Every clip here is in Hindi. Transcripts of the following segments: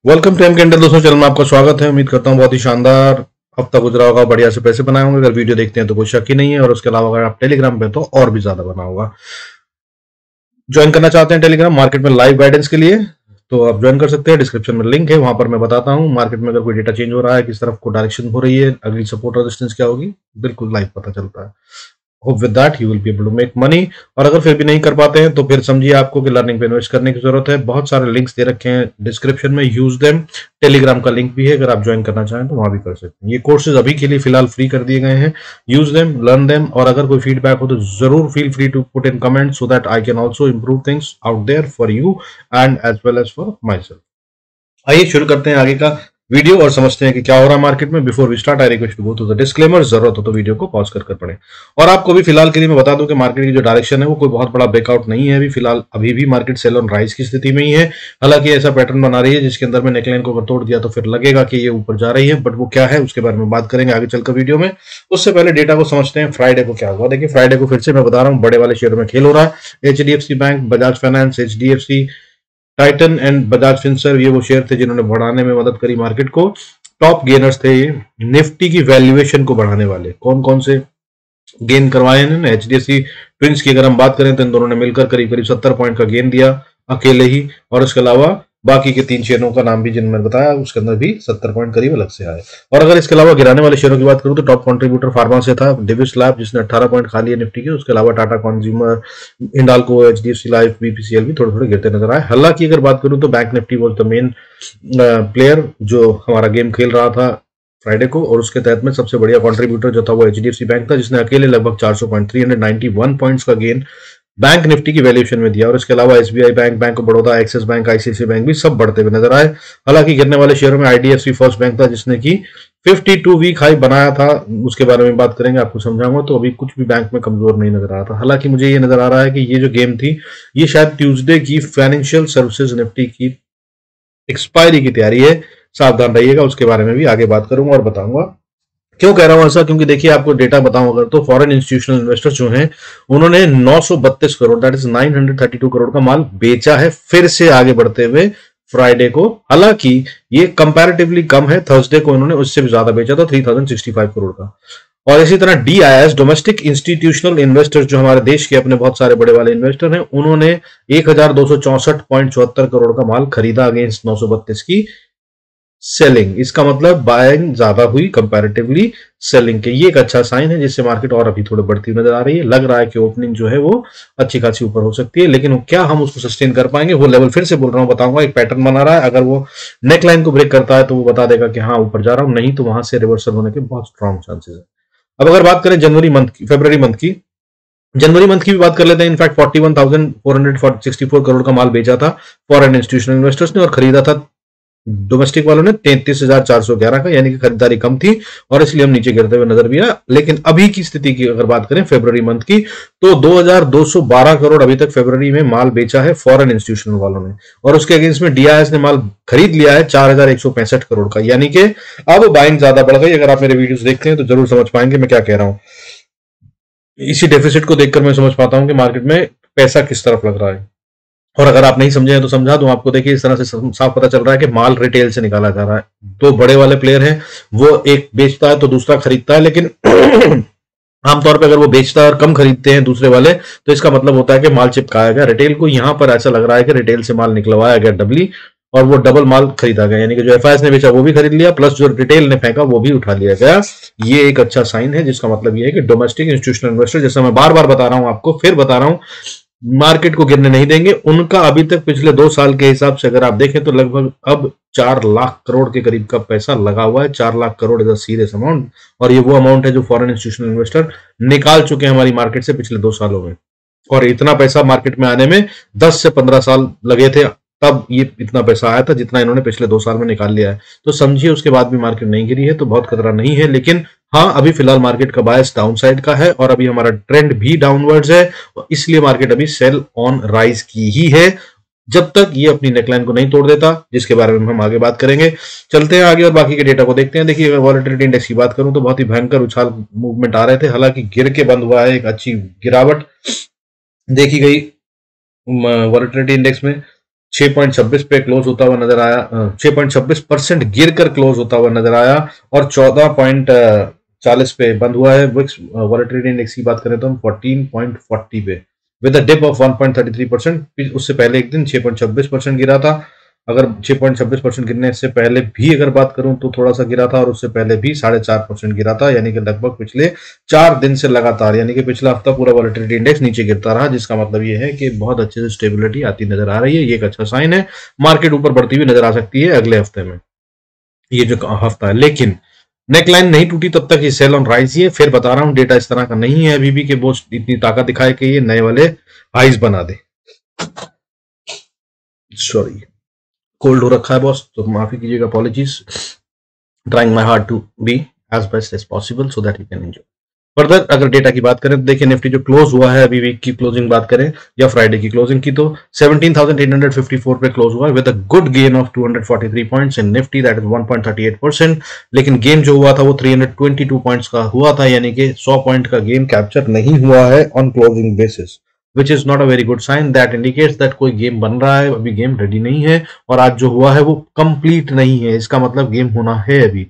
वेलकम टू एम कैंडल दोस्तों, चैनल में आपका स्वागत है। उम्मीद करता हूँ बहुत ही शानदार हफ्ता गुजरा होगा, बढ़िया से पैसे बनाए होंगे। अगर वीडियो देखते हैं तो कोई शक ही नहीं है। और उसके अलावा अगर आप टेलीग्राम पे तो और भी ज्यादा बना होगा। ज्वाइन करना चाहते हैं टेलीग्राम मार्केट में लाइव गाइडेंस के लिए तो आप ज्वाइन कर सकते हैं। डिस्क्रिप्शन में लिंक है, वहां पर मैं बताता हूँ मार्केट में अगर कोई डेटा चेंज हो रहा है, किस तरफ को डायरेक्शन हो रही है, अगली सपोर्ट रेजिस्टेंस क्या होगी, बिल्कुल लाइव पता चलता है। Hope with that you will be able to make money. और अगर फिर भी नहीं कर पाते हैं तो फिर समझिए आपको कि लर्निंग पे इन्वेस्ट करने की जरूरत है। बहुत सारे लिंक्स दे रखे हैं डिस्क्रिप्शन में, यूज देम। टेलीग्राम का लिंक भी है, अगर आप ज्वाइन करना चाहें तो वहां भी कर सकते हैं। ये कोर्सेज अभी के लिए फिलहाल फ्री कर दिए गए हैं। Use them, learn them. और अगर कोई फीडबैक हो तो जरूर feel free to put in comment so that I can also improve things out there for you and as well as for myself. आइए शुरू करते हैं आगे का वीडियो और समझते हैं कि क्या हो रहा है मार्केट में। Before we start I request to go to the disclaimer. जरूरत हो तो वीडियो को पॉज कर पढ़ें। और आपको भी फिलहाल के लिए मैं बता दूं कि मार्केट की जो डायरेक्शन है वो कोई बहुत बड़ा ब्रेकआउट नहीं है। अभी फिलहाल अभी भी मार्केट सेल ऑन राइज की स्थिति में ही है। हालांकि ऐसा पैटर्न बना रही है जिसके अंदर में नेकलाइन को अगर तोड़ दिया तो फिर लगेगा कि ये ऊपर जा रही है, बट वो क्या है उसके बारे में बात करेंगे आगे चलकर वीडियो में। उससे पहले डेटा को समझते हैं फ्राइडे को क्या हुआ। देखिए फ्राइडे को फिर से मैं बता रहा हूँ बड़े वाले शेयरों में खेल हो रहा है। HDFC bank, Bajaj finance, HDFC, Titan and Bajaj Finserv, ये वो शेयर थे जिन्होंने बढ़ाने में मदद करी मार्केट को। टॉप गेनर्स थे ये निफ्टी की वैल्यूएशन को बढ़ाने वाले। कौन कौन से गेन करवाए इन्होंने? एचडीएफसी ट्विंस की अगर हम बात करें तो इन दोनों ने मिलकर करीब करीब 70 पॉइंट का गेन दिया अकेले ही। और इसके अलावा बाकी के 3 शेयरों का नाम भी जिन मैंने बताया उसके अंदर भी 70 पॉइंट करीब अलग से आए। और अगर इसके अलावा गिराने वाले शेयरों की बात करूं तो टॉप कंट्रीब्यूटर फार्मा से था डिविस लैब, जिसने 18 पॉइंट खा लिए निफ्टी के। उसके अलावा Tata consumer, Hindalco, HDFC life, BPCL भी थोड़े थोड़े गिरते नजर आए। हालांकि अगर बात करूं तो bank Nifty was the main player जो हमारा गेम खेल रहा था फ्राइडे को। और उसके तहत में सबसे बढ़िया कंट्रीब्यूटर जो था वो एचडीएफसी बैंक था, जिसने अकेले लगभग 400 पॉइंट 391 पॉइंट्स का गेन बैंक निफ्टी की वैल्यूएशन में दिया। और इसके अलावा SBI bank, bank of Baroda, axis bank, ICICI bank भी सब बढ़ते हुए नजर आए। हालांकि गिरने वाले शेयरों में आईडीएफसी फर्स्ट बैंक था जिसने की 52 वीक हाई बनाया था। उसके बारे में बात करेंगे, आपको समझाऊंगा। तो अभी कुछ भी बैंक में कमजोर नहीं नजर आ रहा था। हालांकि मुझे ये नजर आ रहा है कि ये जो गेम थी ये शायद ट्यूसडे की फाइनेंशियल सर्विसेज निफ्टी की एक्सपायरी की तैयारी है। सावधान रहिएगा, उसके बारे में भी आगे बात करूंगा और बताऊंगा। क्यों कह रहा हूं ऐसा? क्योंकि देखिए आपको डेटा बताऊं अगर तो फॉरेन इंस्टीट्यूशनल इन्वेस्टर्स जो हैं उन्होंने 932 करोड़ दैट इज 932 करोड़ का माल बेचा है फिर से आगे बढ़ते हुए फ्राइडे को। हालांकि ये कंपैरेटिवली कम है, थर्सडे को इन्होंने उससे भी ज्यादा बेचा था 3065 करोड़ का। और इसी तरह डीआईएस डोमेस्टिक इंस्टीट्यूशनल इन्वेस्टर्स जो हमारे देश के अपने बहुत सारे बड़े वाले इन्वेस्टर हैं उन्होंने 1264.74 करोड़ का माल खरीदा अगेंस्ट 932 की सेलिंग। इसका मतलब बाइंग ज्यादा हुई कंपैरेटिवली सेलिंग के। ये एक अच्छा साइन है जिससे मार्केट और अभी थोड़ी बढ़ती नजर आ रही है। लग रहा है कि ओपनिंग जो है वो अच्छी खासी ऊपर हो सकती है, लेकिन क्या हम उसको सस्टेन कर पाएंगे वो लेवल फिर से बोल रहा हूं बताऊंगा। एक पैटर्न बना रहा है, अगर वो नेकलाइन को ब्रेक करता है तो वो बता देगा कि हाँ ऊपर जा रहा हूं, नहीं तो वहां से रिवर्सल होने के बहुत स्ट्रॉन्ग चांसेस है। अब अगर बात करें जनवरी मंथ की, फरवरी मंथ की, जनवरी मंथ की भी बात कर लेते हैं। इनफैक्ट 41,464 करोड़ का माल बेचा था फॉरेन इंस्टीट्यूशनल इन्वेस्टर्स ने और खरीदा था डोमेस्टिक वालों ने 33,411 का, यानी कि खरीदारी कम थी और इसलिए हम नीचे गिरते हुए नजर भी आया। लेकिन अभी की स्थिति की अगर बात करें फरवरी मंथ की तो 2212 करोड़ अभी तक फरवरी में माल बेचा है फॉरेन इंस्टीट्यूशनल वालों ने। और उसके अगेंस्ट में डीआईएस ने माल खरीद लिया है 4165 करोड़ का, यानी कि अब बाइंग ज्यादा बढ़ गई। अगर आप मेरे वीडियोस देखते हैं तो जरूर समझ पाएंगे मैं क्या कह रहा हूं। इसी डेफिसिट को देखकर मैं समझ पाता हूं कि मार्केट में पैसा किस तरफ लग रहा है। और अगर आप नहीं समझे हैं तो समझा दूं आपको। देखिए इस तरह से साफ पता चल रहा है कि माल रिटेल से निकाला जा रहा है। दो बड़े वाले प्लेयर हैं, वो एक बेचता है तो दूसरा खरीदता है, लेकिन आमतौर पर अगर वो बेचता है और कम खरीदते हैं दूसरे वाले तो इसका मतलब होता है कि माल चिपकाया गया रिटेल को। यहां पर ऐसा लग रहा है कि रिटेल से माल निकलवाया गया डबली और वो डबल माल खरीदा गया, यानी कि जो एफआईएस ने बेचा वो भी खरीद लिया प्लस जो रिटेल ने फेंका वो भी उठा लिया गया। ये एक अच्छा साइन है जिसका मतलब ये है कि डोमेस्टिक इंस्टीट्यूशनल इन्वेस्टर, जैसा मैं बार बार बता रहा हूं आपको, फिर बता रहा हूं, मार्केट को गिरने नहीं देंगे। उनका अभी तक पिछले 2 साल के हिसाब से अगर आप देखें तो लगभग अब 4 लाख करोड़ के करीब का पैसा लगा हुआ है। 4 lakh crore is a serious amount और ये वो अमाउंट है जो फॉरेन इंस्टीट्यूशनल इन्वेस्टर निकाल चुके हैं हमारी मार्केट से पिछले 2 सालों में। और इतना पैसा मार्केट में आने में 10 से 15 साल लगे थे, तब ये इतना पैसा आया था जितना इन्होंने पिछले 2 साल में निकाल लिया है। तो समझिए उसके बाद भी मार्केट नहीं गिरी है तो बहुत खतरा नहीं है। लेकिन हाँ, अभी फिलहाल मार्केट का बायस डाउनसाइड का है और अभी हमारा ट्रेंड भी डाउनवर्ड्स है, इसलिए मार्केट अभी सेल ऑन राइज की ही है जब तक ये अपनी नेकलाइन को नहीं तोड़ देता, जिसके बारे में हम आगे बात करेंगे। चलते हैं आगे और बाकी के डेटा को देखते हैं। देखिए अगर वॉलेटिलिटी इंडेक्स की बात करूं तो बहुत ही भयंकर उछाल मूवमेंट आ रहे थे, हालांकि गिर के बंद हुआ है। एक अच्छी गिरावट देखी गई वॉलेटिलिटी इंडेक्स में। 6.26 पे क्लोज होता हुआ नजर आया, 6.26% गिर कर क्लोज होता हुआ नजर आया और 14.40 पे बंद हुआ है। विक्स वॉलेटिलिटी इंडेक्स की बात करें तो हम 14.40 पे विद अ डिप ऑफ 1.33%। उससे पहले एक दिन 6.26% गिरा था। अगर 6.26% गिरने से पहले भी अगर बात करूं तो थोड़ा सा गिरा था और उससे पहले भी 4.5% गिरा था, यानी कि लगभग पिछले 4 दिन से लगातार, यानी कि पिछला हफ्ता पूरा वॉलेटिलिटी इंडेक्स नीचे गिरता रहा, जिसका मतलब ये है कि बहुत अच्छे से स्टेबिलिटी आती नजर आ रही है। ये एक अच्छा साइन है। मार्केट ऊपर बढ़ती हुई नजर आ सकती है अगले हफ्ते में, ये जो हफ्ता है। लेकिन नेकलाइन नहीं टूटी तब तक ये सेल ऑन राइज ही है। फिर बता रहा हूं डेटा इस तरह का नहीं है अभी भी कि वो इतनी ताकत दिखाए कि ये नए वाले हाइज बना दे। सॉरी, कोल्ड हो रखा है बॉस, तो माफी कीजिएगा, apologies. Trying my hard to be as best as possible so that you can enjoy. Further अगर डेटा की बात करें तो देखिए निफ्टी जो क्लोज हुआ है अभी वीक की क्लोजिंग बात करें या फ्राइडे की क्लोजिंग की, तो 17,854 पे क्लोज हुआ with a good gain of 243 points in Nifty, that is 1.38%। लेकिन गेन जो हुआ था वो 322 पॉइंट्स का हुआ था, यानी कि 100 पॉइंट का गेन कैप्चर नहीं हुआ है on closing basis, which is not a very good sign. That indicates that कोई गेम बन रहा है, अभी गेम रेडी नहीं है और आज जो हुआ है वो कंप्लीट नहीं है, इसका मतलब गेम होना है अभी।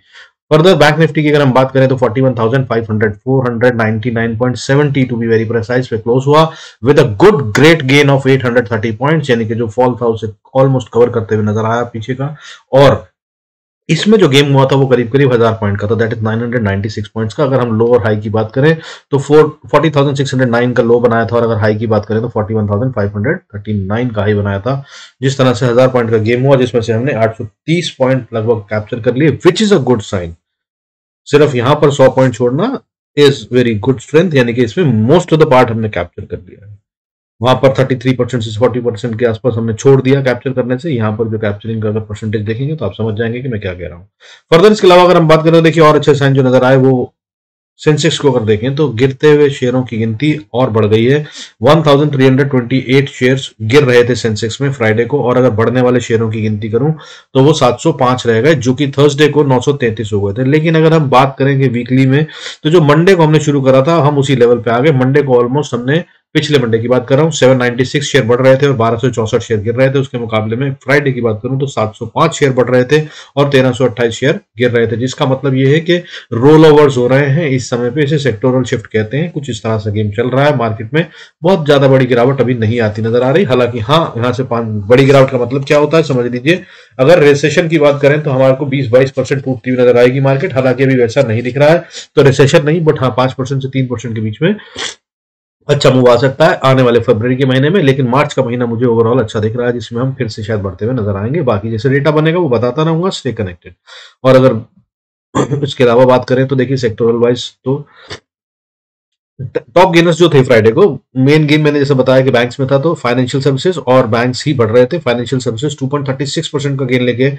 फर्दर बैंक निफ्टी की अगर हम बात करें तो 41,500 499.70 टू बी वेरी प्रिसाइज पे क्लोज हुआ with a good great gain of 830 points, यानी कि जो फॉल था उसे ऑलमोस्ट कवर करते हुए नजर आया पीछे का। और इसमें जो गेम हुआ था वो करीब करीब 1000 पॉइंट का था, दैट इज 996 पॉइंट्स का। अगर हम लो और हाई की बात करें तो 40,609 का लो बनाया था और अगर हाई की बात करें तो 41,539 का हाई बनाया था। जिस तरह से 1000 पॉइंट का गेम हुआ जिसमें से हमने 830 पॉइंट लगभग कैप्चर कर लिए, which is a good sign. सिर्फ यहां पर 100 पॉइंट छोड़ना इज वेरी गुड स्ट्रेंथ, यानी कि इसमें मोस्ट ऑफ द पार्ट हमने कैप्चर कर लिया है। वहां पर 33% से 40% के आसपास हमने छोड़ दिया कैप्चर करने से। यहां पर जो कैप्चरिंग का अगर परसेंटेज देखेंगे तो आप समझ जाएंगे कि मैं क्या कह रहा हूं। फर्दर इसके अलावा अगर हम बात करें तो देखिए और अच्छे साइन जो नजर आए वो सेंसेक्स को अगर देखें तो गिरते हुए शेयरों की गिनती और बढ़ गई है। 1328 शेयर्स गिर रहे थे सेंसेक्स में फ्राइडे को, और अगर बढ़ने वाले शेयरों की गिनती करूं तो वो 705 रह गए, जो कि थर्सडे को 933 हो गए थे। लेकिन अगर हम बात करेंगे वीकली में तो जो मंडे को हमने शुरू करा था हम उसी लेवल पे आ गए। मंडे को ऑलमोस्ट हमने, पिछले मंडे की बात कर रहा हूं, 796 शेयर बढ़ रहे थे और 1264 शेयर गिर रहे थे। उसके मुकाबले में फ्राइडे की बात करूं तो 705 शेयर बढ़ रहे थे और 1328 शेयर गिर रहे थे, जिसका मतलब यह है कि रोल ओवर्स हो रहे हैं इस समय पे। इसे सेक्टोरल शिफ्ट कहते हैं। कुछ इस तरह से गेम चल रहा है मार्केट में। बहुत ज्यादा बड़ी गिरावट अभी नहीं आती नजर आ रही। हालांकि हाँ, यहां से बड़ी गिरावट का मतलब क्या होता है समझ लीजिए। अगर रिसेशन की बात करें तो हमारे को 20-22% टूटती हुई नजर आएगी मार्केट। हालांकि अभी वैसा नहीं दिख रहा है, तो रिसेशन नहीं, बट हाँ 5% से 3% के बीच में अच्छा मूव आ सकता है आने वाले फरवरी के महीने में। लेकिन मार्च का महीना मुझे ओवरऑल अच्छा दिख रहा है, जिसमें हम फिर से शायद बढ़ते हुए नजर आएंगे। बाकी जैसे डेटा बनेगा वो बताता रहूंगा, स्टे कनेक्टेड। और अगर इसके अलावा बात करें तो देखिए सेक्टोरल वाइज तो टॉप गेनर्स जो थे फ्राइडे को, मेन गेन मैंने जैसे बताया कि बैंक्स में था, तो फाइनेंशियल सर्विसेज और बैंक्स ही बढ़ रहे थे। फाइनेंशियल सर्विसेज 2.36% का गेन लेके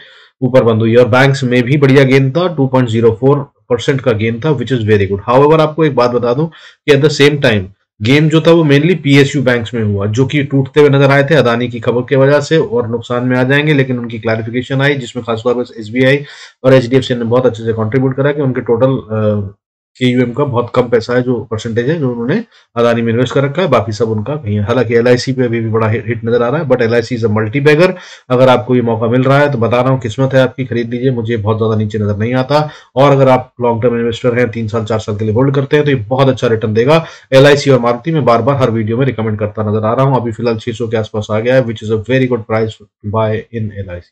ऊपर बंद हुई और बैंक्स में भी बढ़िया गेन था, 2.04% का गेन था, which is very good. However आपको एक बात बता दूं कि at the same time game जो था वो मेनली पीएसयू बैंक्स में हुआ, जो कि टूटते हुए नजर आए थे अदानी की खबर की वजह से और नुकसान में आ जाएंगे। लेकिन उनकी क्लैरिफिकेशन आई, जिसमें खासतौर पर एसबीआई और एचडीएफसी ने बहुत अच्छे से कंट्रीब्यूट करा कि उनके टोटल केयूएम का बहुत कम पैसा है, जो परसेंटेज है जो उन्होंने अदानी में इन्वेस्ट कर रखा है, बाकी सब उनका कहीं है। हालांकि एलआईसी पे अभी भी बड़ा हिट नजर आ रहा है, but LIC is a multi bagger. अगर आपको ये मौका मिल रहा है तो बता रहा हूँ, किस्मत है आपकी, खरीद लीजिए। मुझे बहुत ज्यादा नीचे नजर नहीं आता। और अगर आप लॉन्ग टर्म इन्वेस्टर हैं, 3 साल 4 साल के लिए होल्ड करते हैं, तो ये बहुत अच्छा रिटर्न देगा। एलआईसी और मारुति में बार बार हर वीडियो में रिकमेंड करता नजर आ रहा हूँ। अभी फिलहाल 600 के आसपास आ गया है, which is a very good price to buy in LIC.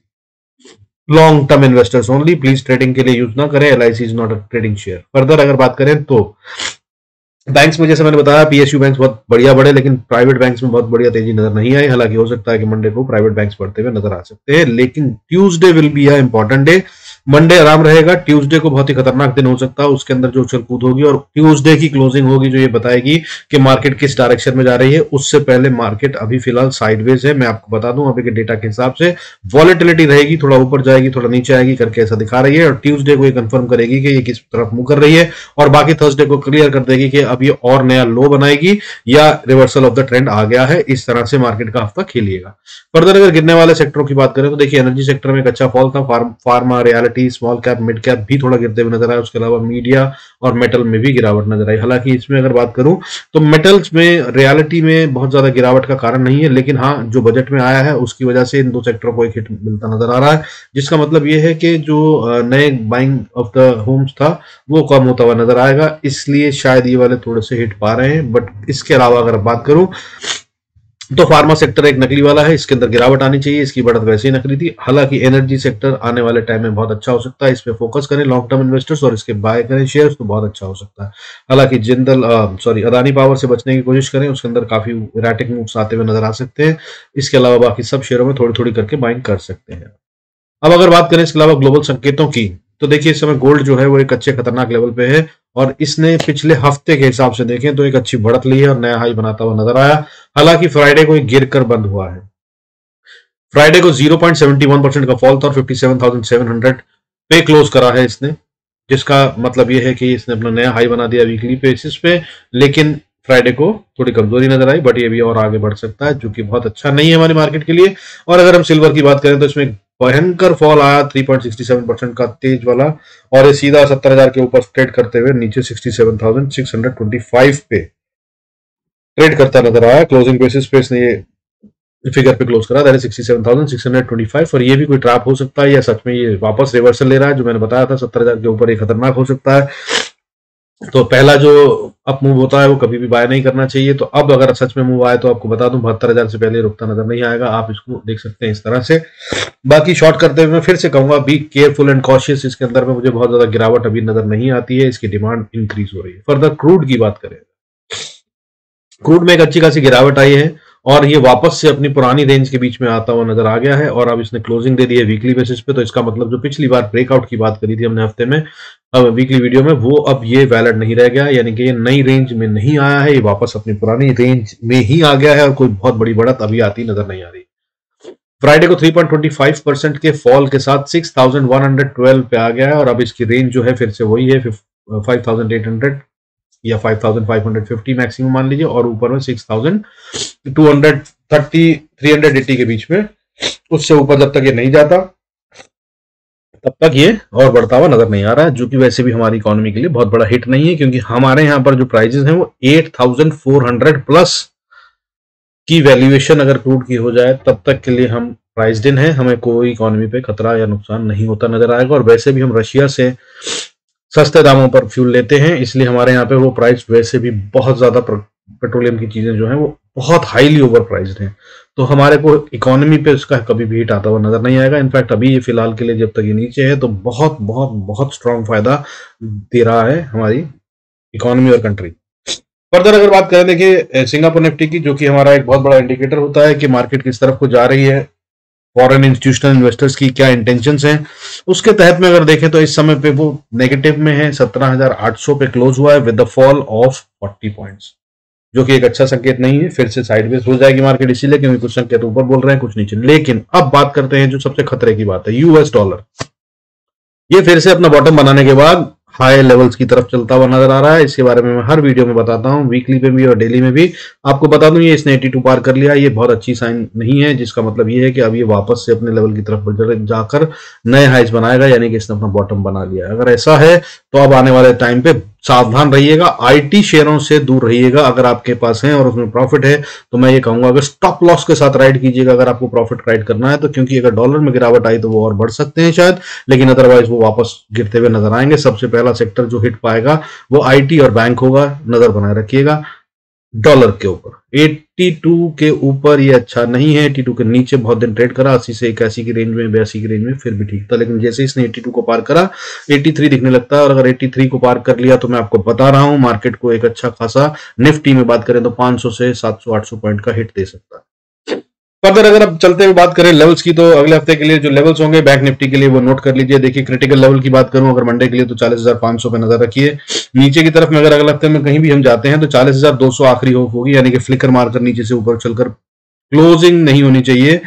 Long term investors only, please trading के लिए यूज ना करें। LIC is not a trading share. Further अगर बात करें तो बैंक्स में जैसे मैंने बताया पीएसयू बैंक्स बहुत बढ़िया बढ़े, लेकिन प्राइवेट बैंक्स में बहुत बढ़िया तेजी नजर नहीं आई। हालांकि हो सकता है कि मंडे को प्राइवेट बैंक्स बढ़ते हुए नजर आ सकते हैं, लेकिन Tuesday will be a important day. Monday आराम रहेगा, ट्यूसडे को बहुत ही खतरनाक दिन हो सकता है। उसके अंदर जो उछल कूद होगी और ट्यूसडे की क्लोजिंग होगी जो ये बताएगी कि मार्केट किस डायरेक्शन में जा रही है। उससे पहले मार्केट अभी फिलहाल साइडवेज है। मैं आपको बता दूं अभी के डेटा के हिसाब से वॉलेटिलिटी रहेगी, थोड़ा ऊपर जाएगी थोड़ा नीचे आएगी करके ऐसा दिखा रही है। और ट्यूसडे को ये कंफर्म करेगी कि ये किस तरफ मूव कर रही है, और बाकी थर्सडे को क्लियर कर देगी कि अब ये और नया लो बनाएगी या रिवर्सल ऑफ द ट्रेंड आ गया है। इस तरह से मार्केट का हफ्ता खेलिएगा। फर्दर अगर गिरने वाले सेक्टरों की बात करें तो देखिए एनर्जी सेक्टर में एक अच्छा फॉल था। Pharma, reality, IT, small cap, mid cap भी थोड़ा गिरते हुए नजर आया। उसके अलावा मीडिया और मेटल में भी गिरावट नजर आई। हालांकि इसमें अगर बात करूं तो मेटल्स में रियलिटी में बहुत ज्यादा गिरावट का कारण नहीं है, लेकिन हाँ जो बजट में आया है उसकी वजह से इन दो सेक्टरों को एक हिट मिलता नजर आ रहा है, जिसका मतलब ये है कि जो नए बाइंग ऑफ द होम्स था वो कम होता हुआ नजर आएगा, इसलिए शायद ये वाले थोड़े से हिट पा रहे हैं। बट इसके अलावा अगर बात करूं तो फार्मा सेक्टर एक नकली वाला है, इसके अंदर गिरावट आनी चाहिए, इसकी बढ़त वैसे ही नकली थी। हालांकि एनर्जी सेक्टर आने वाले टाइम में बहुत अच्छा हो सकता है, इस पे फोकस करें लॉन्ग टर्म इन्वेस्टर्स और इसके बाय करें शेयर्स तो बहुत अच्छा हो सकता है। हालांकि अदानी पावर से बचने की कोशिश करें, उसके अंदर काफी इराटिक मूव्स आते हुए नजर आ सकते हैं। इसके अलावा बाकी सब शेयरों में थोड़ी थोड़ी करके बाइंग कर सकते हैं। अब अगर बात करें इसके अलावा ग्लोबल संकेतों की, तो देखिए इस समय गोल्ड जो है वो एक अच्छे खतरनाक लेवल पे है और इसने पिछले हफ्ते के हिसाब से देखें तो एक अच्छी बढ़त ली है और नया हाई बनाता हुआ नजर आया। हालांकि फ्राइडे को गिर कर बंद हुआ है। फ्राइडे को 0.71% का फॉल था और 57,700 पे क्लोज करा है इसने, जिसका मतलब यह है कि इसने अपना नया हाई बना दिया वीकली बेसिस पे। लेकिन फ्राइडे को थोड़ी कमजोरी नजर आई, बट ये भी और आगे बढ़ सकता है, जो कि बहुत अच्छा नहीं है हमारी मार्केट के लिए। और अगर हम सिल्वर की बात करें तो इसमें भयंकर फॉल आया 3.67% का तेज वाला, और ये सीधा 70,000 के ऊपर ट्रेड करते हुए नीचे 67,625 पे ट्रेड करता नजर आया। क्लोजिंग बेसिस पे इसने ये फिगर पे क्लोज करा, दैट इज 67,625। और ये भी कोई ट्रैप हो सकता है या सच में ये वापस रिवर्सल ले रहा है, जो मैंने बताया था 70,000 के ऊपर ये खतरनाक हो सकता है। तो पहला जो अप मूव होता है वो कभी भी बाय नहीं करना चाहिए। तो अब अगर सच में मूव आए तो आपको बता दूं 72,000 से पहले रुकता नजर नहीं आएगा, आप इसको देख सकते हैं इस तरह से। बाकी शॉर्ट करते हुए मैं फिर से कहूंगा बी केयरफुल एंड कॉशियस, इसके अंदर में मुझे बहुत ज्यादा गिरावट अभी नजर नहीं आती है, इसकी डिमांड इंक्रीज हो रही है। फर्दर क्रूड की बात करें, क्रूड में एक अच्छी खासी गिरावट आई है और ये वापस से अपनी पुरानी रेंज के बीच में आता हुआ नजर आ गया है और अब इसने क्लोजिंग दे दी है वीकली बेसिस पे। तो इसका मतलब जो पिछली बार ब्रेकआउट की बात करी थी हमने हफ्ते में वीकली वीडियो में, वो अब ये वैलिड नहीं रह गया, यानी कि ये नई रेंज में नहीं आया है, ये वापस अपनी पुरानी रेंज में ही आ गया है और कोई बहुत बड़ी बढ़त अभी आती नजर नहीं आ रही। फ्राइडे को 3.25% के फॉल के साथ 6,112 पे आ गया है और अब इसकी रेंज जो है फिर से वही है 5,800 या 5,550 मैक्सिमम मान लीजिए, और ऊपर में 6,230 380 के बीच में। उससे ऊपर जब तक ये नहीं जाता तब तक ये और बढ़ता हुआ नजर नहीं आ रहा है, जो कि वैसे भी हमारी इकोनॉमी के लिए बहुत बड़ा हिट नहीं है, क्योंकि हमारे यहाँ पर जो प्राइजेस हैं वो 8,400 प्लस की वैल्यूएशन अगर क्रूड की हो जाए तब तक के लिए हम प्राइस्ड इन है, हमें कोई इकोनॉमी पे खतरा या नुकसान नहीं होता नजर आएगा। और वैसे भी हम रशिया से सस्ते दामों पर फ्यूल लेते हैं, इसलिए हमारे यहाँ पे वो प्राइस वैसे भी बहुत ज्यादा पेट्रोलियम की चीजें जो हैं वो बहुत हाईली ओवर प्राइस्ड हैं, तो हमारे को इकोनॉमी पे उसका कभी भी हिट आता हुआ नजर नहीं आएगा। इनफैक्ट अभी ये फिलहाल के लिए जब तक ये नीचे है तो बहुत बहुत बहुत स्ट्रॉन्ग फायदा दे रहा है हमारी इकोनॉमी और कंट्री। फर्दर अगर बात करें देखिए सिंगापुर निफ्टी की, जो कि हमारा एक बहुत बड़ा इंडिकेटर होता है कि मार्केट किस तरफ को जा रही है, फॉरेन इंस्टीट्यूशनल इन्वेस्टर्स की क्या इंटेंशंस हैं, उसके तहत में अगर देखें तो इस समय पे वो नेगेटिव में है, 17,800 पे क्लोज हुआ है with the fall of 40 points, जो कि एक अच्छा संकेत नहीं है। फिर से साइडवेज हो जाएगी मार्केट, इसीलिए क्योंकि कुछ संकेत ऊपर बोल रहे हैं कुछ नीचे। लेकिन अब बात करते हैं जो सबसे खतरे की बात है, यूएस डॉलर। ये फिर से अपना बॉटम बनाने के बाद हाई लेवल्स की तरफ चलता हुआ नजर आ रहा है। इसके बारे में मैं हर वीडियो में बताता हूं, वीकली पे भी और डेली में भी आपको बता दूं। ये इसने 82 पार कर लिया, ये बहुत अच्छी साइन नहीं है, जिसका मतलब ये है कि अब ये वापस से अपने लेवल की तरफ जाकर नए हाइज बनाएगा, यानी कि इसने अपना बॉटम बना लिया है। अगर ऐसा है तो अब आने वाले टाइम पे सावधान रहिएगा, आईटी शेयरों से दूर रहिएगा। अगर आपके पास है और उसमें प्रॉफिट है तो मैं ये कहूंगा कि स्टॉप लॉस के साथ राइड कीजिएगा अगर आपको प्रॉफिट राइड करना है तो, क्योंकि अगर डॉलर में गिरावट आई तो वो और बढ़ सकते हैं शायद, लेकिन अदरवाइज वो वापस गिरते हुए नजर आएंगे। सबसे पहला सेक्टर जो हिट पाएगा वो आईटी और बैंक होगा, नजर बनाए रखिएगा डॉलर के ऊपर। 82 के ऊपर ये अच्छा नहीं है, 82 के नीचे बहुत दिन ट्रेड करा, 80 से 81 की रेंज में, 82 की रेंज में फिर भी ठीक था, लेकिन जैसे इसने 82 को पार करा 83 दिखने लगता है। और अगर 83 को पार कर लिया तो मैं आपको बता रहा हूं मार्केट को एक अच्छा खासा, निफ्टी में बात करें तो 500 से 700-800 पॉइंट का हिट दे सकता है। फर्दर अगर अब चलते हुए बात करें लेवल्स की, तो अगले हफ्ते के लिए जो लेवल्स होंगे बैंक निफ्टी के लिए वो नोट कर लीजिए। देखिए क्रिटिकल लेवल की बात करूं अगर मंडे के लिए तो 40,500 पे नजर रखिए। नीचे की तरफ में अगर अगले हफ्ते में कहीं भी हम जाते हैं तो 40,200 आखिरी होगी, यानी कि फ्लिकर मारकर नीचे से ऊपर चलकर क्लोजिंग नहीं होनी चाहिए।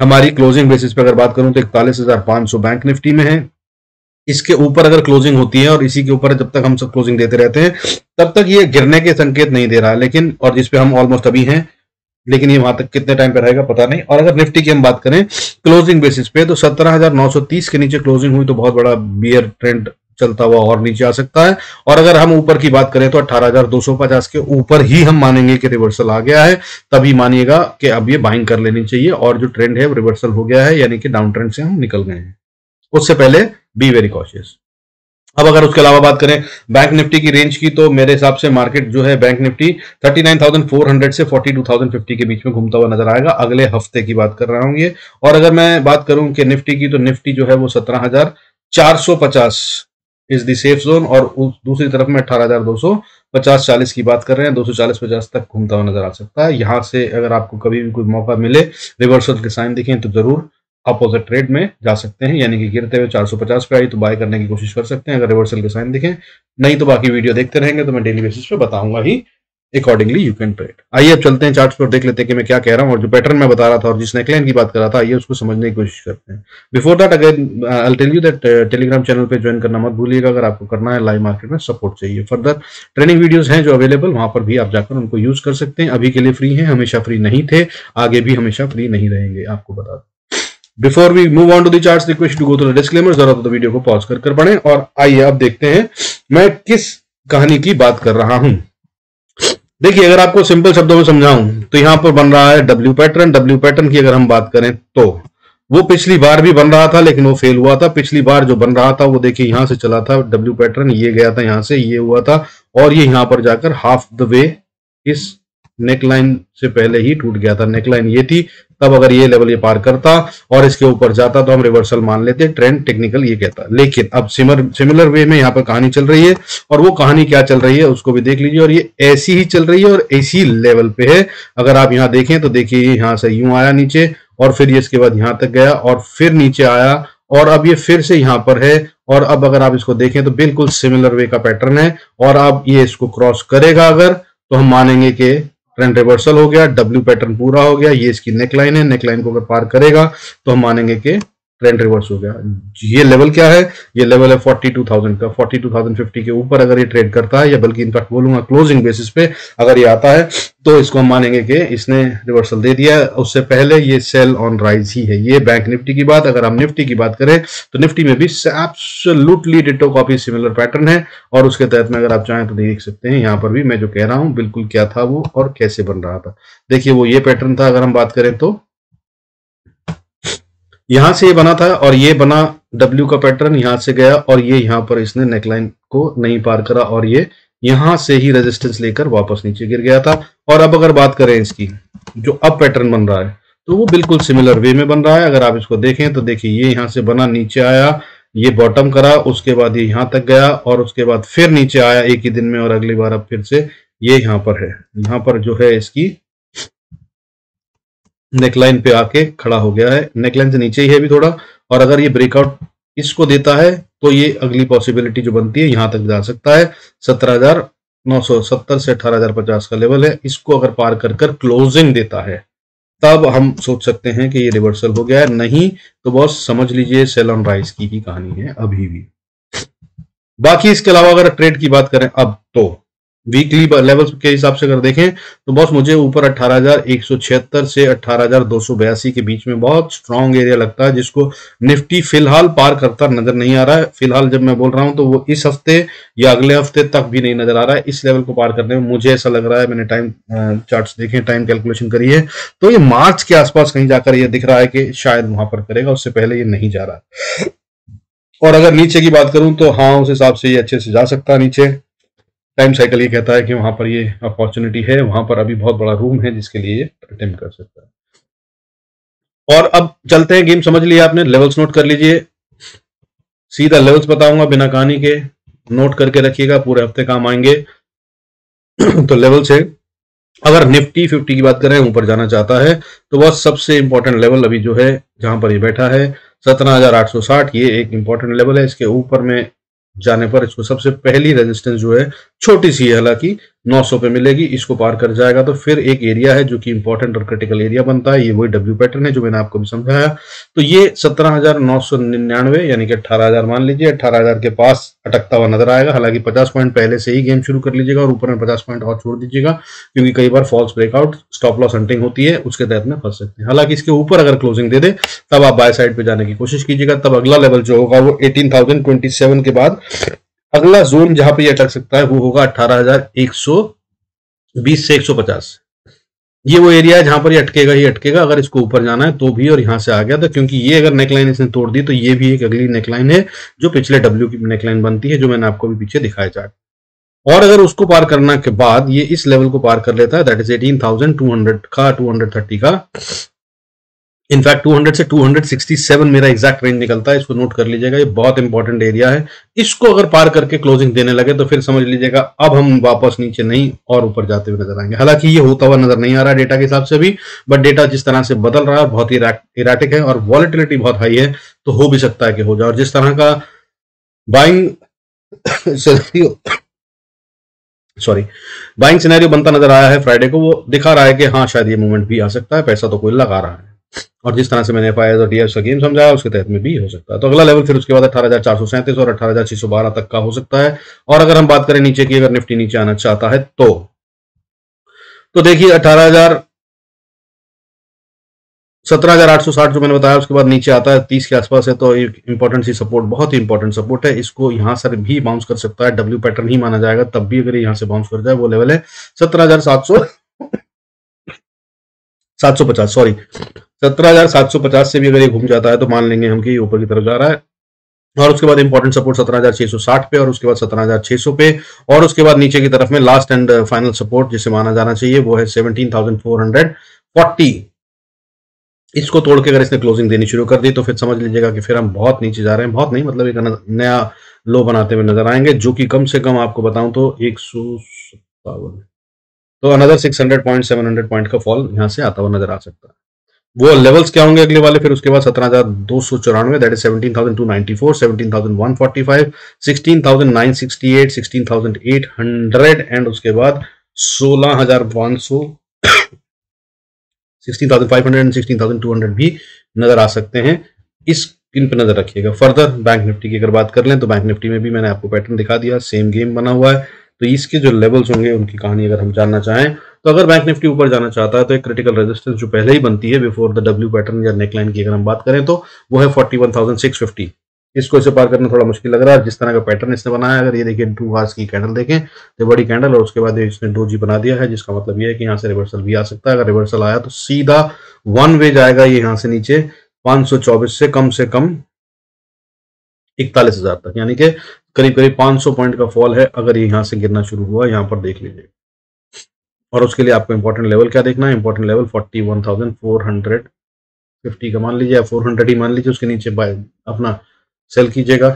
हमारी क्लोजिंग बेसिस पे अगर बात करूं तो 41,500 बैंक निफ्टी में है। इसके ऊपर अगर क्लोजिंग होती है और इसी के ऊपर जब तक हम सब क्लोजिंग देते रहते हैं तब तक ये गिरने के संकेत नहीं दे रहा है, लेकिन और जिसपे हम ऑलमोस्ट अभी हैं लेकिन ये वहां तक कितने टाइम पे रहेगा पता नहीं। और अगर निफ्टी की हम बात करें क्लोजिंग बेसिस पे, तो 17,930 के नीचे क्लोजिंग हुई तो बहुत बड़ा बियर ट्रेंड चलता हुआ और नीचे आ सकता है। और अगर हम ऊपर की बात करें तो 18,250 के ऊपर ही हम मानेंगे कि रिवर्सल आ गया है, तभी मानिएगा कि अब ये बाइंग कर लेनी चाहिए और जो ट्रेंड है वो रिवर्सल हो गया है, यानी कि डाउन ट्रेंड से हम निकल गए हैं। उससे पहले बी वेरी कॉशियस। अब अगर उसके अलावा बात करें बैंक निफ्टी की रेंज की, तो मेरे हिसाब से मार्केट जो है बैंक निफ्टी 39,400 से 42,050 के बीच में घूमता हुआ नजर आएगा। अगले हफ्ते की बात कर रहा हूं ये। और अगर मैं बात करूं कि निफ्टी की, तो निफ्टी जो है वो 17,450 इज द सेफ जोन, और दूसरी तरफ में 18,250-40 की बात कर रहे हैं। 240-50 तक घूमता हुआ नजर आ सकता है। यहां से अगर आपको कभी भी कोई मौका मिले, रिवर्सल के साइन दिखें, तो जरूर अपोजिट ट्रेड में जा सकते हैं, यानी कि गिरते हुए 450 पे आई तो बाय करने की कोशिश कर सकते हैं अगर रिवर्सल के साइन दिखें। नहीं तो बाकी वीडियो देखते रहेंगे तो मैं डेली बेसिस पे बताऊंगा ही, अकॉर्डिंगली यू कैन ट्रेड। आइए अब चलते हैं चार्ट्स पर, देख लेते हैं कि मैं क्या कह रहा हूं और जो पैटर्न मैं बता रहा था और जिस नेकलाइन की बात कर रहा था, आइए उसको समझने की कोशिश करते हैं। Before that again I will tell you that Telegram channel पे ज्वाइन करना मत भूलिएगा अगर आपको करना है लाइव मार्केट में सपोर्ट चाहिए। फर्दर ट्रेनिंग वीडियोस हैं जो अवेलेबल, वहां पर भी आप जाकर उनको यूज कर सकते हैं। अभी के लिए फ्री हैं, हमेशा फ्री नहीं थे, आगे भी हमेशा फ्री नहीं रहेंगे, आपको बता दें। Before we move on to the charts, request to go to the disclaimer, जरा तो वीडियो को पॉज कर पढ़ें। और आइए अब देखते हैं मैं किस कहानी की बात कर रहा हूं। देखिए, अगर आपको सिंपल शब्दों में समझाऊं तो यहां पर बन रहा है डब्ल्यू पैटर्न। डब्ल्यू पैटर्न की अगर हम बात करें तो वो पिछली बार भी बन रहा था लेकिन वो फेल हुआ था। पिछली बार जो बन रहा था वो देखिए यहां से चला था डब्ल्यू पैटर्न, ये गया था यहां से, ये हुआ था और ये यहां पर जाकर हाफ द वे इस नेकलाइन से पहले ही टूट गया था। नेकलाइन ये थी, तब अगर ये लेवल ये पार करता और इसके ऊपर जाता तो हम रिवर्सल मान लेते, ट्रेंड टेक्निकल ये कहता। लेकिन अब सिमिलर वे में यहाँ पर कहानी चल रही है और वो कहानी क्या चल रही है उसको भी देख लीजिए। और ये ऐसी ही चल रही है और इसी लेवल पे है। अगर आप यहाँ देखें तो देखिए यहाँ से यूं आया नीचे और फिर ये इसके बाद यहाँ तक गया और फिर नीचे आया और अब ये फिर से यहाँ पर है। और अब अगर आप इसको देखें तो बिल्कुल सिमिलर वे का पैटर्न है और अब ये इसको क्रॉस करेगा अगर, तो हम मानेंगे कि ट्रेंड रिवर्सल हो गया, डब्ल्यू पैटर्न पूरा हो गया। ये इसकी नेकलाइन है, नेकलाइन को अगर पार करेगा तो हम मानेंगे कि ट्रेंड रिवर्स हो गया। ये लेवल क्या है? ये लेवल है 42,000 का। 42,050 के ऊपर अगर ये ट्रेड करता है, या बल्कि इनफैक्ट बोलूंगा क्लोजिंग बेसिस पे अगर ये आता है, तो इसको हम मानेंगे कि इसने रिवर्सल दे दिया। उससे पहले ये सेल ऑन राइज ही है। ये बैंक निफ्टी की बात। अगर हम निफ्टी की बात करें तो निफ्टी में भी absolutely ditto copy similar pattern है और उसके तहत में अगर आप चाहें तो देख सकते हैं यहाँ पर भी मैं जो कह रहा हूं बिल्कुल क्या था वो और कैसे बन रहा था। देखिए वो ये पैटर्न था। अगर हम बात करें तो यहां से ये बना था और ये बना डब्ल्यू का पैटर्न, यहां से गया और ये यहां पर इसने नेकलाइन को नहीं पार करा और ये यहां से ही रेजिस्टेंस लेकर वापस नीचे गिर गया था। और अब अगर बात करें इसकी जो अब पैटर्न बन रहा है तो वो बिल्कुल सिमिलर वे में बन रहा है। अगर आप इसको देखें तो देखिए ये यहां से बना, नीचे आया, ये बॉटम करा, उसके बाद ये यहां तक गया और उसके बाद फिर नीचे आया एक ही दिन में और अगली बार अब फिर से ये यहां पर है। यहां पर जो है इसकी नेकलाइन पे आके खड़ा हो गया है, नेकलाइन से नीचे ही है अभी थोड़ा। और अगर ये ब्रेकआउट इसको देता है तो ये अगली पॉसिबिलिटी जो बनती है यहां तक जा सकता है। 17,970 से 18,050 का लेवल है। इसको अगर पार कर कर क्लोजिंग देता है तब हम सोच सकते हैं कि ये रिवर्सल हो गया है। नहीं तो बॉस समझ लीजिए सेल ऑन राइज की ही कहानी है अभी भी। बाकी इसके अलावा अगर ट्रेड की बात करें अब तो वीकली लेवल्स के हिसाब से अगर देखें तो बॉस मुझे ऊपर 18,176 से 18,282 के बीच में बहुत स्ट्रांग एरिया लगता है, जिसको निफ्टी फिलहाल पार करता नजर नहीं आ रहा है। फिलहाल जब मैं बोल रहा हूं तो वो इस हफ्ते या अगले हफ्ते तक भी नहीं नजर आ रहा है। इस लेवल को पार करने में मुझे ऐसा लग रहा है, मैंने टाइम चार्ट्स देखे, टाइम कैलकुलेशन करी है तो ये मार्च के आसपास कहीं जाकर ये दिख रहा है कि शायद वहां पर करेगा, उससे पहले ये नहीं जा रहा। और अगर नीचे की बात करूं तो हाँ उस हिसाब से ये अच्छे से जा सकता है नीचे। टाइम साइकिल ये कहता है कि वहां पर ये अपॉर्चुनिटी है, वहां पर अभी बहुत बड़ा रूम है जिसके लिए ये अटेम्प्ट कर सकता है। और अब चलते हैं, गेम समझ लिया आपने, लेवल्स नोट कर लीजिए। सीधा लेवल्स बताऊंगा बिना कहानी के, नोट करके रखिएगा, पूरे हफ्ते काम आएंगे। तो लेवल्स है, अगर निफ्टी 50 की बात करें ऊपर जाना चाहता है तो वह सबसे इंपॉर्टेंट लेवल अभी जो है जहां पर ये बैठा है 17,860, ये एक इंपॉर्टेंट लेवल है। इसके ऊपर में जाने पर इसको सबसे पहली रेजिस्टेंस जो है छोटी सी है हालांकि, 900 पे मिलेगी, इसको पार कर जाएगा तो फिर एक एरिया है जो कि इंपॉर्टेंट और क्रिटिकल एरिया बनता है, ये वही डब्ल्यू पैटर्न है जो मैंने आपको भी समझाया। तो ये 17,999 यानी कि 18,000 मान लीजिए, 18,000 के पास अटकता हुआ नजर आएगा। हालांकि 50 पॉइंट पहले से ही गेम शुरू कर लीजिएगा और ऊपर में 50 पॉइंट और छोड़ दीजिएगा, क्योंकि कई बार false breakout stop loss hunting होती है, उसके तहत में फंस सकते हैं। हालांकि इसके ऊपर अगर क्लोजिंग दे दे तब आप बाय साइड पे जाने की कोशिश कीजिएगा, तब अगला लेवल जो होगा वो 18,027 के बाद अगला जोन जहां पे ये अटक सकता है वो होगा 18,120 से 150। ये वो एरिया है जहां पर ये अटकेगा ही अटकेगा, अगर इसको ऊपर जाना है तो भी, और यहां से आ गया तो, क्योंकि ये अगर नेकलाइन इसने तोड़ दी तो ये भी एक अगली नेकलाइन है जो पिछले डब्ल्यू की नेकलाइन बनती है, जो मैंने आपको भी पीछे दिखाया चार्ट। और अगर उसको पार करने के बाद ये इस लेवल को पार कर लेता है, दैट इज 18,200 का 230 का, इनफैक्ट 200 से 267 मेरा एग्जैक्ट रेंज निकलता है, इसको नोट कर लीजिएगा, ये बहुत इंपॉर्टेंट एरिया है। इसको अगर पार करके क्लोजिंग देने लगे तो फिर समझ लीजिएगा अब हम वापस नीचे नहीं और ऊपर जाते हुए नजर आएंगे। हालांकि ये होता हुआ नजर नहीं आ रहा है डेटा के हिसाब से भी, बट डेटा जिस तरह से बदल रहा है बहुत ही इराटिक है और वॉलेटिलिटी बहुत हाई है, तो हो भी सकता है कि हो जाए। और जिस तरह का बाइंग सिनेरियो बनता नजर आया है फ्राइडे को, वो दिखा रहा है कि हाँ शायद ये मूवमेंट भी आ सकता है, पैसा तो कोई लगा रहा है। और जिस तरह से मैंने FIs और DFs का गेम समझाया उसके तहत में भी हो सकता है। तो अगला लेवल फिर उसके बाद 18,437 और 18,612 तक का हो सकता है। और अगर हम बात करें नीचे की, अगर निफ्टी नीचे आना चाहता है तो देखिए 17,860 जो मैंने बताया, उसके बाद नीचे आता है 30 के आसपास है, तो एक इंपॉर्टेंट सी सपोर्ट, बहुत ही इंपॉर्टेंट सपोर्ट है। इसको यहां से भी बाउंस कर सकता है, डब्ल्यू पैटर्न ही माना जाएगा, तब भी अगर यहां से बाउंस कर जाए वो लेवल है 17,750, सॉरी 17,750 से भी अगर ये घूम जाता है तो मान लेंगे हम कि ऊपर की तरफ जा रहा है। और उसके बाद इंपॉर्टेंट सपोर्ट 17,660 पे, और उसके बाद 17,600 पे, और उसके बाद नीचे की तरफ में लास्ट एंड फाइनल सपोर्ट जिसे माना जाना चाहिए वो है 17,440। इसको तोड़ के अगर इसने क्लोजिंग देनी शुरू कर दी तो फिर समझ लीजिएगा कि फिर हम बहुत नीचे जा रहे हैं, बहुत नहीं मतलब एक नया लो बनाते हुए नजर आएंगे, जो कि कम से कम आपको बताऊं तो 157, तो अनदर 600 पॉइंट 700 पॉइंट का फॉल यहां से आता हुआ नजर आ सकता है। वो लेवल्स क्या होंगे अगले वाले, फिर उसके बाद 17,294, दैट इज 17,294, 17,145, 16,968, 16,800 एंड उसके बाद 16,500, 16,500 एंड 16,200 भी नजर आ सकते हैं। इस इन पे नजर रखिएगा। फर्दर बैंक निफ्टी की अगर बात कर लें तो बैंक निफ्टी में भी मैंने आपको पैटर्न दिखा दिया, सेम गेम बना हुआ है। तो इसके जो लेवल्स होंगे उनकी कहानी अगर हम जानना चाहें तो अगर बैंक निफ्टी ऊपर जाना चाहता है तो एक क्रिटिकल रेजिस्टेंस जो पहले ही बनती है बिफोर द डब्ल्यू पैटर्न या नेकलाइन की अगर हम बात करें तो वो है 41,650। इसको इसे पार करना थोड़ा मुश्किल लग रहा है। जिस तरह का पैटर्न इसने बनाया, अगर ये देखिए 2 आवर्स की कैंडल देखें तो बड़ी कैंडल, और उसके बाद इसने डोजी बना दिया है, जिसका मतलब ये है कि यहाँ से रिवर्सल भी आ सकता है। अगर रिवर्सल आया तो सीधा वन वे जाएगा ये यहाँ से नीचे 524 से कम 41,000 तक, यानी कि करीब करीब 500 पॉइंट का फॉल है अगर ये यहाँ से गिरना शुरू हुआ, यहाँ पर देख लीजिए। और उसके लिए आपको इंपॉर्टेंट लेवल क्या देखना है, इंपॉर्टेंट लेवल 41,450 का मान लीजिए, या 400 ही मान लीजिए, उसके नीचे बाय अपना सेल कीजिएगा।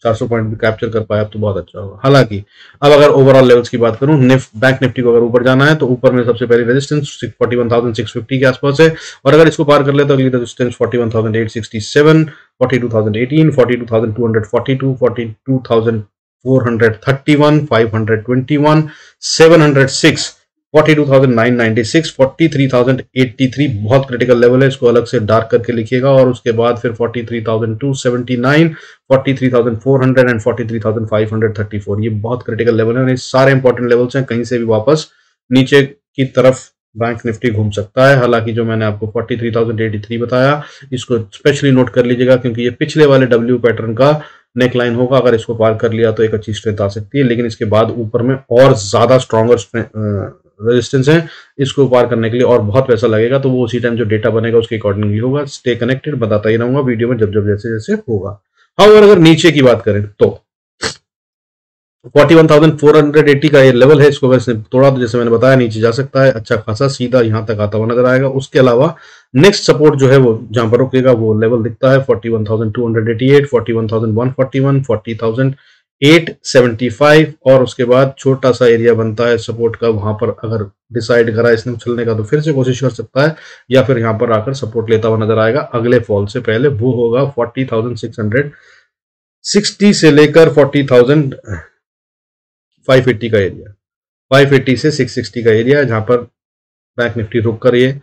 400 पॉइंट भी कैप्चर कर पाया तो बहुत अच्छा होगा। हालांकि अब अगर ओवरऑल लेवल्स की बात करूं, बैंक निफ्टी को अगर ऊपर जाना है तो ऊपर में सबसे पहले रेजिस्टेंस 41,650 के आसपास है, और अगर इसको पार कर ले तो अगली रेजिस्टेंस 41,867, 42,018, 42,242, 42,431, 521, 706, 42,996, 43,083 बहुत क्रिटिकल लेवल है, इसको अलग से डार्क करके लिखिएगा। और उसके बाद फिर 43,279, 43,400 एंड 43,534, ये बहुत क्रिटिकल लेवल है। ये सारे इंपॉर्टेंट लेवल्स हैं, कहीं से भी वापस नीचे की तरफ बैंक निफ्टी घूम सकता है। हालांकि जो मैंने आपको 43,083 बताया, इसको स्पेशली नोट कर लीजिएगा, क्योंकि ये पिछले वाले डब्ल्यू पैटर्न का नेकलाइन होगा। अगर इसको पार कर लिया तो एक अच्छी स्ट्रेंथ आ सकती है, लेकिन इसके बाद ऊपर में और ज्यादा स्ट्रॉन्गर रेजिस्टेंस है, इसको पार करने के लिए और बहुत पैसा लगेगा। तो वो उसी टाइम जो डेटा बनेगा उसके अकॉर्डिंगली होगा। स्टे कनेक्टेड, बताता ही रहूंगा वीडियो में जब जब जैसे जैसे होगा। हाँ, और अगर नीचे की बात करें तो 41,480 का ये लेवल है, इसको वैसे तोड़ा तो जैसे मैंने बताया नीचे जा सकता है अच्छा खासा, सीधा यहां तक आता हुआ नजर आएगा। उसके अलावा नेक्स्ट सपोर्ट जो है वो जहां पर रुकेगा वो लेवल दिखता है 41,288, 41,141, 40,875, और उसके बाद छोटा सा एरिया बनता है सपोर्ट का। वहां पर अगर डिसाइड करा इसने उछलने का तो फिर से कोशिश कर सकता है, या फिर यहां पर आकर सपोर्ट लेता हुआ नजर आएगा अगले फॉल से पहले। वो होगा 40,660 से लेकर 40,580 का एरिया। 580 से 660 का एरिया है जहां पर बैंक निफ्टी रुक कर ये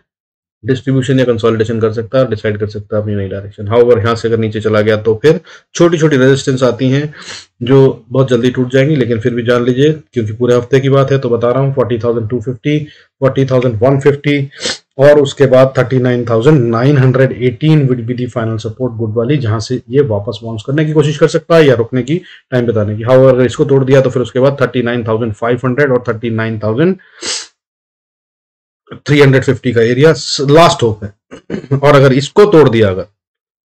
डिस्ट्रीब्यूशन या कंसोलिडेशन कर सकता है और डिसाइड कर सकता है अपनी नई डायरेक्शन। हाउएवर यहाँ से अगर नीचे चला गया तो फिर छोटी छोटी रेजिस्टेंस आती हैं जो बहुत जल्दी टूट जाएंगी, लेकिन फिर भी जान लीजिए क्योंकि पूरे हफ्ते की बात है तो बता रहा हूँ 40,250, 40,150 और उसके बाद 39,918 will be the final support good वाली, जहां से ये वापस बाउंस करने की कोशिश कर सकता है या रुकने की टाइम बताने की। हाउएवर अगर इसको तोड़ दिया तो फिर उसके बाद 39,500 और 39,350 का एरिया लास्ट होप है। और अगर इसको तोड़ दिया अगर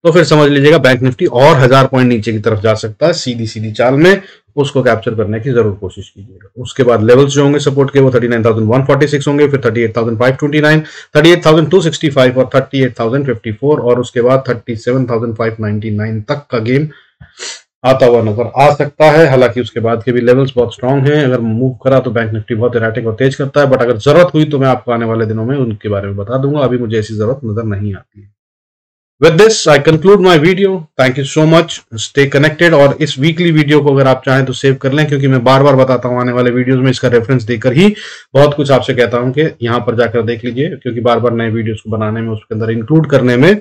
तो फिर समझ लीजिएगा बैंक निफ्टी और 1000 पॉइंट नीचे की तरफ जा सकता है सीधी सीधी चाल में, उसको कैप्चर करने की जरूर कोशिश कीजिएगा। उसके बाद लेवल्स जो होंगे सपोर्ट के वो 39,146 होंगे, फिर 38,529, 38,265 और 38,054 और उसके बाद 37,599 तक का गेम आता हुआ नजर आ सकता है। हालांकि उसके बाद के भी लेवल्स बहुत स्ट्रांग हैं, अगर मूव करा तो बैंक निफ्टी बहुत इरेटिक और तेज करता है, बट अगर जरूरत हुई तो मैं आपको आने वाले दिनों में उनके बारे में बता दूंगा। अभी मुझे ऐसी जरूरत नजर नहीं आती है। With this, I conclude my video. Thank you so much. Stay connected. और इस वीकली वीडियो को अगर आप चाहें तो सेव कर लें, क्योंकि मैं बार बार बताता हूं आने वाले वीडियोस में इसका रेफरेंस देकर ही बहुत कुछ आपसे कहता हूं कि यहां पर जाकर देख लीजिए, क्योंकि बार बार नए वीडियोस को बनाने में उसके अंदर इंक्लूड करने में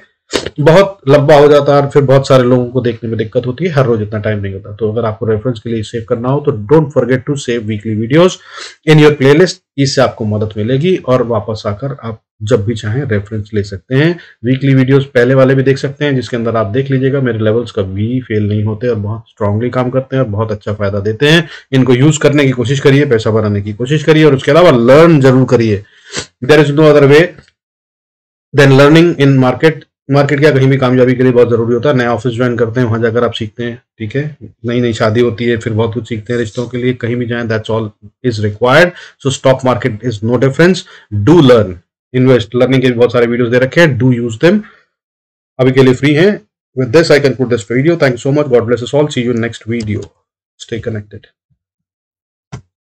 बहुत लंबा हो जाता है और फिर बहुत सारे लोगों को देखने में दिक्कत होती है, हर रोज इतना टाइम नहीं होता। तो अगर आपको रेफरेंस के लिए सेव करना हो तो don't forget to save weekly videos in your playlist. इससे आपको मदद मिलेगी और वापस आकर आप जब भी चाहें रेफरेंस ले सकते हैं। वीकली वीडियोस पहले वाले भी देख सकते हैं जिसके अंदर आप देख लीजिएगा मेरे लेवल्स कभी फेल नहीं होते और बहुत स्ट्रांगली काम करते हैं और बहुत अच्छा फायदा देते हैं। इनको यूज करने की कोशिश करिए, पैसा बनाने की कोशिश करिए और उसके अलावा लर्न जरूर करिए। There is no other way than learning in market. Market क्या कहीं भी कामयाबी के लिए बहुत जरूरी होता है। नया ऑफिस ज्वाइन करते हैं, वहां जाकर आप सीखते हैं, ठीक है। नई नई शादी होती है, फिर बहुत कुछ सीखते हैं रिश्तों के लिए। कहीं भी जाएं, that's all is required. So stock market is no difference. Do learn, invest. Learning के बहुत सारे वीडियोस दे रखे हैं, डू यूज देम। अभी के लिए फ्री हैं। With this I conclude this video. Thank you so much. God bless us all. See you in next video. Stay connected.